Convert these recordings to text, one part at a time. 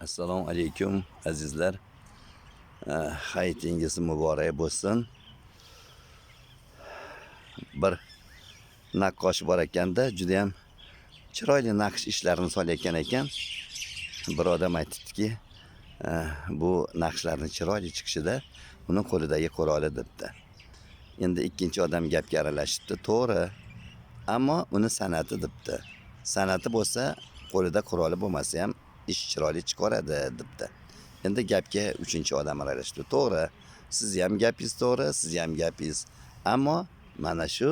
Assalomu alaykum azizlar. Hayitingiz muborak bo'lsin. Bir naqqosh bor ekanda, juda ham chiroyli naqsh ishlarini solayotgan ekan. Bir odam aytdiki, bu naqshlarning chiroyli chiqishida uni qo'lidagi quroli debdi. Endi ikkinchi odam gapga aralashibdi, to'g'ri. Ammo uni san'ati debdi. San'ati bo'lsa, qo'lida quroli bo'lmasa ham ish chiroyli chiqaradi debdi. Endi gapga uchinchi odam aralashdi. To'g'ri, siz ham gapingiz to'g'ri, siz ham gapingiz. Ammo mana shu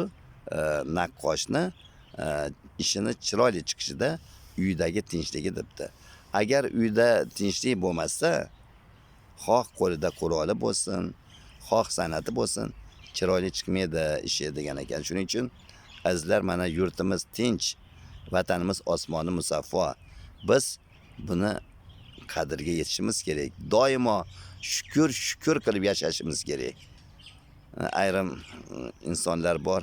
naqqoshni ishini chiroyli chiqishida uydagi tinchligi debdi. Agar uyda tinchlik bo'lmasa, xoh qo'lida quroli bo'lsin, xoh san'ati bo'lsin, chiroyli chiqmaydi ishi degan ekan. Shuning uchun azizlar, mana yurtimiz tinch, vatanimiz osmoni musaffo. Biz buni qadriga yetishimiz kerak. Doimo shukr qilib yashashimiz kerak. Ayrim insonlar bor,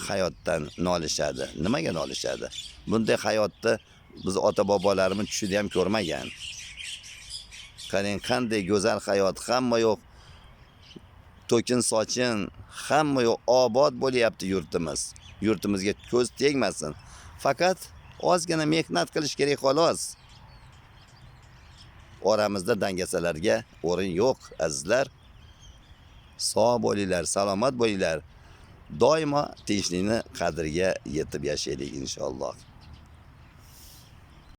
hayotdan nolishadi. Nimaga nolishadi? Bunday hayotni biz ota-bobolarimiz tushida ham ko'rmagan. Qarang, qanday go'zal hayot, hamma yo'q to'kin sochin, hamma yo'q obod bo'lyapti yurtimiz. Yurtimizga ko'z tegmasin. Faqat ozgina mehnat qilish kerak xolos. Oramizda dangasalarga o'rin yo'q azizlar. Sog' bo'linglar, salomat bo'linglar. Doimo tinchlikni qadriga yetib yashaylik inshaalloh.